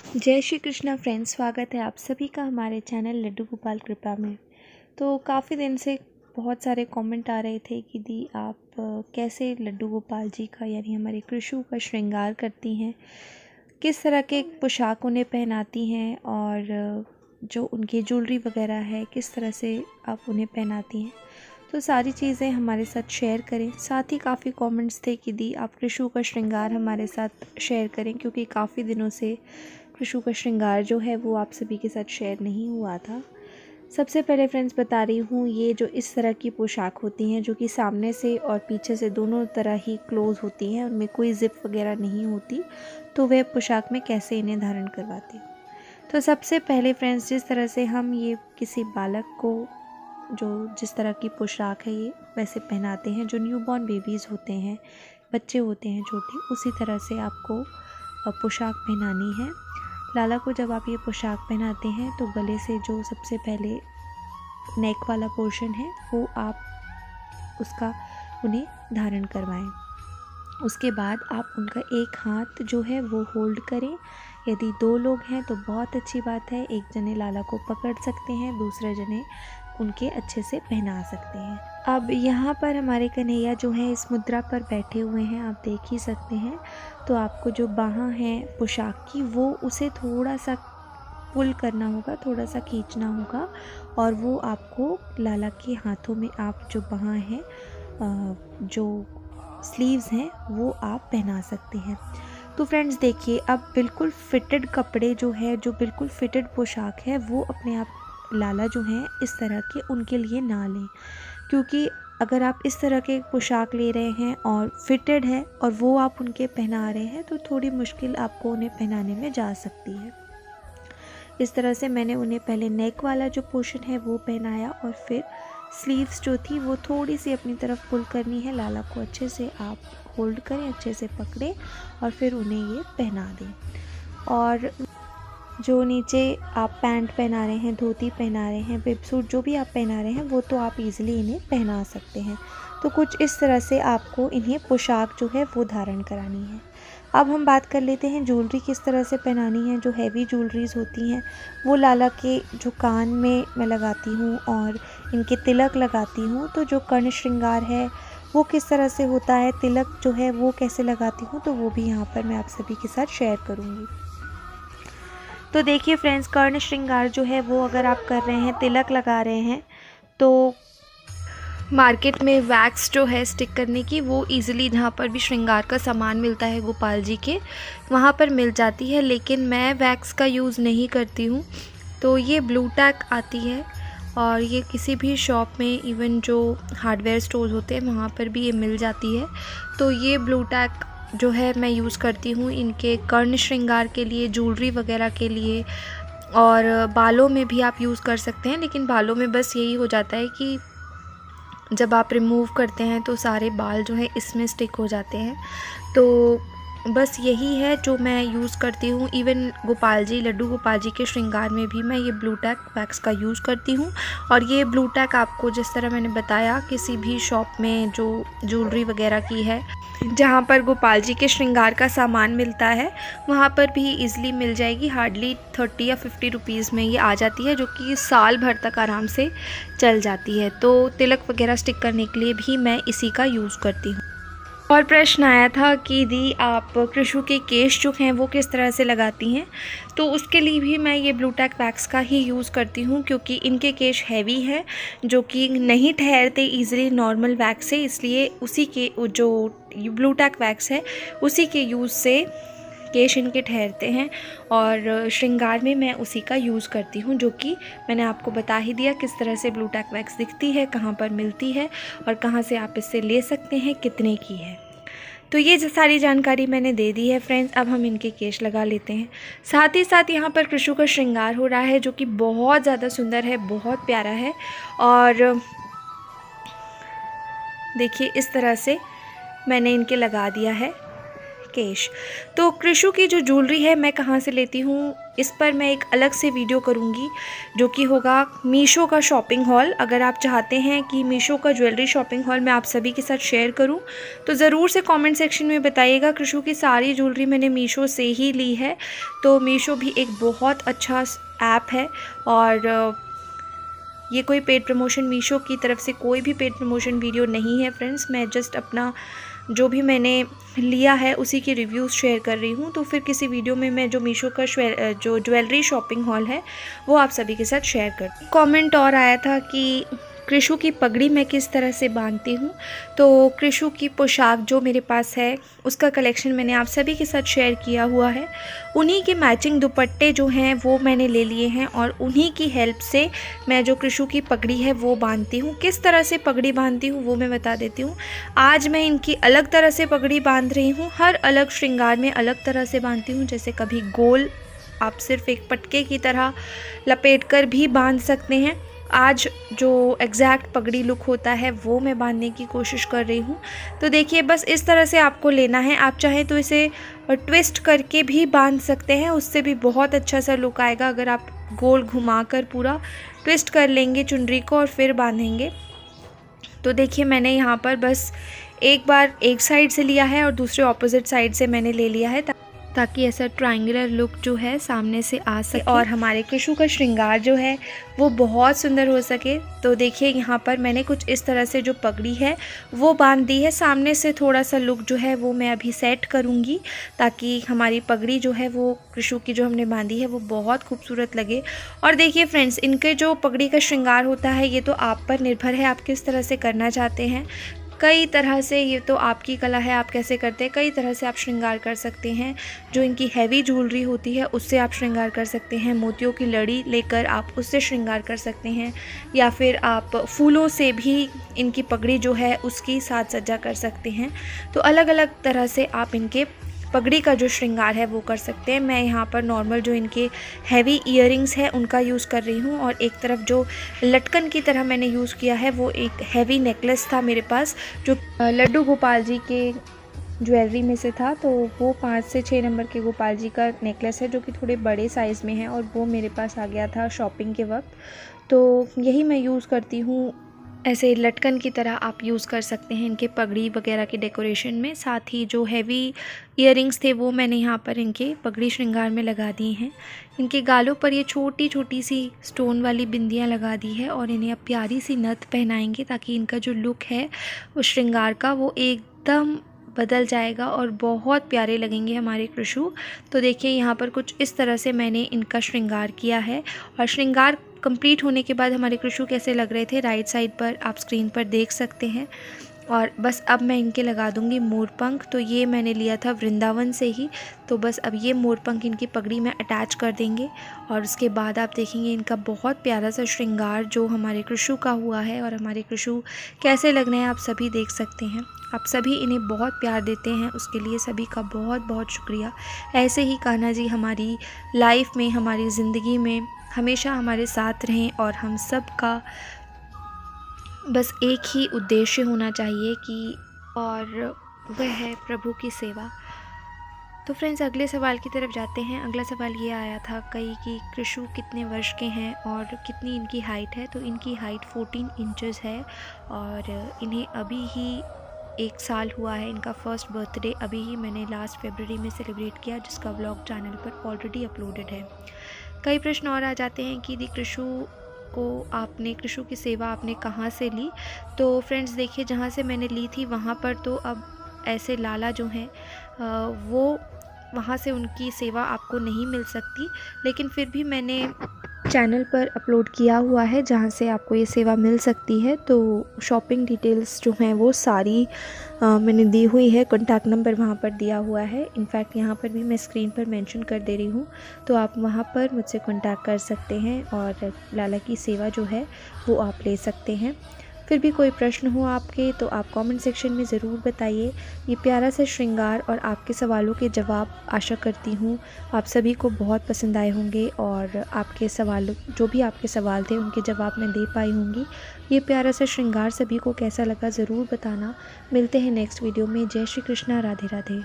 जय श्री कृष्णा फ्रेंड्स, स्वागत है आप सभी का हमारे चैनल लड्डू गोपाल कृपा में। तो काफ़ी दिन से बहुत सारे कमेंट आ रहे थे कि दी आप कैसे लड्डू गोपाल जी का यानी हमारे कृष्ण का श्रृंगार करती हैं, किस तरह के पोशाक उन्हें पहनाती हैं और जो उनकी ज्वेलरी वगैरह है किस तरह से आप उन्हें पहनाती हैं। तो सारी चीज़ें हमारे साथ शेयर करें। साथ ही काफ़ी कमेंट्स थे कि दी आप कृष्ण का श्रृंगार हमारे साथ शेयर करें, क्योंकि काफ़ी दिनों से कृष्ण का श्रृंगार जो है वो आप सभी के साथ शेयर नहीं हुआ था। सबसे पहले फ्रेंड्स बता रही हूँ, ये जो इस तरह की पोशाक होती हैं जो कि सामने से और पीछे से दोनों तरह ही क्लोज़ होती हैं, उनमें कोई ज़िप वगैरह नहीं होती, तो वह पोशाक में कैसे इन्हें धारण करवाती हूँ। तो सबसे पहले फ्रेंड्स, जिस तरह से हम ये किसी बालक को जो जिस तरह की पोशाक है ये वैसे पहनाते हैं, जो न्यूबॉर्न बेबीज़ होते हैं, बच्चे होते हैं छोटे, उसी तरह से आपको पोशाक पहनानी है। लाला को जब आप ये पोशाक पहनाते हैं तो गले से जो सबसे पहले नेक वाला पोर्शन है वो आप उसका उन्हें धारण करवाएं। उसके बाद आप उनका एक हाथ जो है वो होल्ड करें। यदि 2 लोग हैं तो बहुत अच्छी बात है, एक जने लाला को पकड़ सकते हैं, दूसरे जने उनके अच्छे से पहना सकते हैं। अब यहाँ पर हमारे कन्हैया जो है इस मुद्रा पर बैठे हुए हैं, आप देख ही सकते हैं। तो आपको जो बाहाँ हैं पोशाक की वो उसे थोड़ा सा पुल करना होगा, थोड़ा सा खींचना होगा, और वो आपको लाला के हाथों में आप जो बाहाँ हैं जो स्लीव्स हैं वो आप पहना सकते हैं। तो फ्रेंड्स देखिए, अब बिल्कुल फिटेड कपड़े जो है, जो बिल्कुल फिटेड पोशाक है वो अपने आप लाला जो हैं इस तरह के उनके लिए ना लें, क्योंकि अगर आप इस तरह के पोशाक ले रहे हैं और फिटेड है और वो आप उनके पहना रहे हैं तो थोड़ी मुश्किल आपको उन्हें पहनाने में जा सकती है। इस तरह से मैंने उन्हें पहले नेक वाला जो पोर्शन है वो पहनाया और फिर स्लीव्स जो थी वो थोड़ी सी अपनी तरफ पुल करनी है। लाला को अच्छे से आप होल्ड करें, अच्छे से पकड़ें और फिर उन्हें ये पहना दें। और जो नीचे आप पैंट पहना रहे हैं, धोती पहना रहे हैं, बिब सूट जो भी आप पहना रहे हैं वो तो आप इजीली इन्हें पहना सकते हैं। तो कुछ इस तरह से आपको इन्हें पोशाक जो है वो धारण करानी है। अब हम बात कर लेते हैं ज्वेलरी किस तरह से पहनानी है। जो हैवी ज्वेलरीज होती हैं वो लाला के जो कान में मैं लगाती हूँ और इनके तिलक लगाती हूँ। तो जो कर्ण श्रृंगार है वो किस तरह से होता है, तिलक जो है वो कैसे लगाती हूँ, तो वो भी यहाँ पर मैं आप सभी के साथ शेयर करूँगी। तो देखिए फ्रेंड्स, कर्ण श्रृंगार जो है वो अगर आप कर रहे हैं, तिलक लगा रहे हैं, तो मार्केट में वैक्स जो है स्टिक करने की वो इजीली जहाँ पर भी श्रृंगार का सामान मिलता है गोपाल जी के, वहाँ पर मिल जाती है। लेकिन मैं वैक्स का यूज़ नहीं करती हूँ। तो ये ब्लू टैक आती है और ये किसी भी शॉप में, इवन जो हार्डवेयर स्टोर्स होते हैं वहाँ पर भी ये मिल जाती है। तो ये ब्लू टैक जो है मैं यूज़ करती हूँ इनके कर्ण श्रृंगार के लिए, ज्वेलरी वगैरह के लिए, और बालों में भी आप यूज़ कर सकते हैं। लेकिन बालों में बस यही हो जाता है कि जब आप रिमूव करते हैं तो सारे बाल जो है इसमें स्टिक हो जाते हैं। तो बस यही है जो मैं यूज़ करती हूँ। इवन गोपाल जी, लड्डू गोपाल जी के श्रृंगार में भी मैं ये ब्लू टैक वैक्स का यूज़ करती हूँ। और ये ब्लू टैक आपको जिस तरह मैंने बताया किसी भी शॉप में जो ज्वेलरी वगैरह की है, जहाँ पर गोपाल जी के श्रृंगार का सामान मिलता है, वहाँ पर भी इजीली मिल जाएगी। हार्डली 30 या 50 रुपीज़ में ये आ जाती है, जो कि साल भर तक आराम से चल जाती है। तो तिलक वगैरह स्टिक करने के लिए भी मैं इसी का यूज़ करती हूँ। और प्रश्न आया था कि दी आप कृष्ण के केश जो हैं वो किस तरह से लगाती हैं। तो उसके लिए भी मैं ये ब्लू टैक वैक्स का ही यूज़ करती हूँ, क्योंकि इनके केश हैवी हैं जो कि नहीं ठहरते ईज़िली नॉर्मल वैक्स से, इसलिए उसी के जो ब्लू टैक वैक्स है उसी के यूज़ से केश इनके ठहरते हैं। और श्रृंगार में मैं उसी का यूज़ करती हूँ, जो कि मैंने आपको बता ही दिया किस तरह से ब्लू टैक वैक्स दिखती है, कहाँ पर मिलती है और कहाँ से आप इससे ले सकते हैं, कितने की है। तो ये जो सारी जानकारी मैंने दे दी है फ्रेंड्स। अब हम इनके केश लगा लेते हैं। साथ ही साथ यहाँ पर कृष्ण का श्रृंगार हो रहा है, जो कि बहुत ज़्यादा सुंदर है, बहुत प्यारा है। और देखिए इस तरह से मैंने इनके लगा दिया है केश। तो कृषु की जो ज्वेलरी है मैं कहाँ से लेती हूँ, इस पर मैं एक अलग से वीडियो करूँगी जो कि होगा मीशो का शॉपिंग हॉल। अगर आप चाहते हैं कि मीशो का ज्वेलरी शॉपिंग हॉल मैं आप सभी के साथ शेयर करूँ तो ज़रूर से कमेंट सेक्शन में बताइएगा। कृषु की सारी ज्वेलरी मैंने मीशो से ही ली है। तो मीशो भी एक बहुत अच्छा ऐप है और ये कोई पेड प्रमोशन मीशो की तरफ से कोई भी पेड प्रमोशन वीडियो नहीं है फ्रेंड्स। मैं जस्ट अपना जो भी मैंने लिया है उसी के रिव्यूज़ शेयर कर रही हूँ। तो फिर किसी वीडियो में मैं जो मीशो का जो ज्वेलरी शॉपिंग हॉल है वो आप सभी के साथ शेयर करती हूँ। कमेंट और आया था कि कृषु की पगड़ी मैं किस तरह से बांधती हूँ। तो कृषु की पोशाक जो मेरे पास है उसका कलेक्शन मैंने आप सभी के साथ शेयर किया हुआ है। उन्हीं के मैचिंग दुपट्टे जो हैं वो मैंने ले लिए हैं और उन्हीं की हेल्प से मैं जो कृषु की पगड़ी है वो बांधती हूँ। किस तरह से पगड़ी बांधती हूँ वो मैं बता देती हूँ। आज मैं इनकी अलग तरह से पगड़ी बांध रही हूँ। हर अलग श्रृंगार में अलग तरह से बांधती हूँ। जैसे कभी गोल आप सिर्फ एक पटके की तरह लपेट कर भी बांध सकते हैं। आज जो एग्जैक्ट पगड़ी लुक होता है वो मैं बांधने की कोशिश कर रही हूँ। तो देखिए बस इस तरह से आपको लेना है। आप चाहें तो इसे ट्विस्ट करके भी बांध सकते हैं, उससे भी बहुत अच्छा सा लुक आएगा। अगर आप गोल घुमाकर पूरा ट्विस्ट कर लेंगे चुनरी को और फिर बांधेंगे। तो देखिए मैंने यहाँ पर बस एक बार एक साइड से लिया है और दूसरे ऑपोजिट साइड से मैंने ले लिया है ताकि ऐसा ट्रायंगुलर लुक जो है सामने से आ सके और हमारे कृषु का श्रृंगार जो है वो बहुत सुंदर हो सके। तो देखिए यहाँ पर मैंने कुछ इस तरह से जो पगड़ी है वो बांध दी है। सामने से थोड़ा सा लुक जो है वो मैं अभी सेट करूँगी ताकि हमारी पगड़ी जो है वो कृषु की जो हमने बांधी है वो बहुत खूबसूरत लगे। और देखिए फ्रेंड्स, इनके जो पगड़ी का श्रृंगार होता है ये तो आप पर निर्भर है, आप किस तरह से करना चाहते हैं। कई तरह से, ये तो आपकी कला है आप कैसे करते हैं। कई तरह से आप श्रृंगार कर सकते हैं। जो इनकी हैवी ज्वेलरी होती है उससे आप श्रृंगार कर सकते हैं। मोतियों की लड़ी लेकर आप उससे श्रृंगार कर सकते हैं या फिर आप फूलों से भी इनकी पगड़ी जो है उसकी साज सज्जा कर सकते हैं। तो अलग अलग तरह से आप इनके पगड़ी का जो श्रृंगार है वो कर सकते हैं। मैं यहाँ पर नॉर्मल जो इनके हैवी इयररिंग्स है उनका यूज़ कर रही हूँ और एक तरफ जो लटकन की तरह मैंने यूज़ किया है वो एक हैवी नेकलेस था मेरे पास जो लड्डू गोपाल जी के ज्वेलरी में से था। तो वो 5 से 6 नंबर के गोपाल जी का नेकलेस है जो कि थोड़े बड़े साइज़ में है और वो मेरे पास आ गया था शॉपिंग के वक्त। तो यही मैं यूज़ करती हूँ। ऐसे लटकन की तरह आप यूज़ कर सकते हैं इनके पगड़ी वगैरह के डेकोरेशन में। साथ ही जो हैवी इयररिंग्स थे वो मैंने यहाँ पर इनके पगड़ी श्रृंगार में लगा दिए हैं। इनके गालों पर ये छोटी छोटी सी स्टोन वाली बिंदियाँ लगा दी है और इन्हें अब प्यारी सी नथ पहनाएंगे ताकि इनका जो लुक है उस श्रृंगार का वो एकदम बदल जाएगा और बहुत प्यारे लगेंगे हमारे कृषु। तो देखिए यहाँ पर कुछ इस तरह से मैंने इनका श्रृंगार किया है और श्रृंगार कंप्लीट होने के बाद हमारे कृषु कैसे लग रहे थे राइट साइड पर आप स्क्रीन पर देख सकते हैं। और बस अब मैं इनके लगा दूंगी मोरपंख। तो ये मैंने लिया था वृंदावन से ही। तो बस अब ये मोरपंख इनकी पगड़ी में अटैच कर देंगे और उसके बाद आप देखेंगे इनका बहुत प्यारा सा श्रृंगार जो हमारे कृषु का हुआ है। और हमारे कृषु कैसे लग रहे हैं आप सभी देख सकते हैं। आप सभी इन्हें बहुत प्यार देते हैं, उसके लिए सभी का बहुत बहुत शुक्रिया। ऐसे ही कान्हा जी हमारी लाइफ में, हमारी ज़िंदगी में हमेशा हमारे साथ रहें और हम सब का बस एक ही उद्देश्य होना चाहिए कि और वह है प्रभु की सेवा। तो फ्रेंड्स अगले सवाल की तरफ जाते हैं। अगला सवाल ये आया था कई कि कृषु कितने वर्ष के हैं और कितनी इनकी हाइट है। तो इनकी हाइट 14 इंचेस है और इन्हें अभी ही 1 साल हुआ है। इनका फर्स्ट बर्थडे अभी ही मैंने लास्ट फरवरी में सेलिब्रेट किया जिसका व्लॉग चैनल पर ऑलरेडी अपलोडेड है। कई प्रश्न और आ जाते हैं कि दी कृषु की सेवा आपने कहाँ से ली। तो फ्रेंड्स देखिए जहाँ से मैंने ली थी वहाँ पर तो अब ऐसे लाला जो हैं वो वहाँ से उनकी सेवा आपको नहीं मिल सकती, लेकिन फिर भी मैंने चैनल पर अपलोड किया हुआ है जहाँ से आपको ये सेवा मिल सकती है। तो शॉपिंग डिटेल्स जो हैं वो सारी मैंने दी हुई है। कॉन्टैक्ट नंबर वहाँ पर दिया हुआ है। इनफैक्ट यहाँ पर भी मैं स्क्रीन पर मेंशन कर दे रही हूँ, तो आप वहाँ पर मुझसे कॉन्टैक्ट कर सकते हैं और लाला की सेवा जो है वो आप ले सकते हैं। फिर भी कोई प्रश्न हो आपके तो आप कमेंट सेक्शन में ज़रूर बताइए। ये प्यारा सा श्रृंगार और आपके सवालों के जवाब आशा करती हूँ आप सभी को बहुत पसंद आए होंगे और आपके सवालों जो भी आपके सवाल थे उनके जवाब मैं दे पाई होंगी। ये प्यारा सा श्रृंगार सभी को कैसा लगा ज़रूर बताना। मिलते हैं नेक्स्ट वीडियो में। जय श्री कृष्णा, राधे राधे।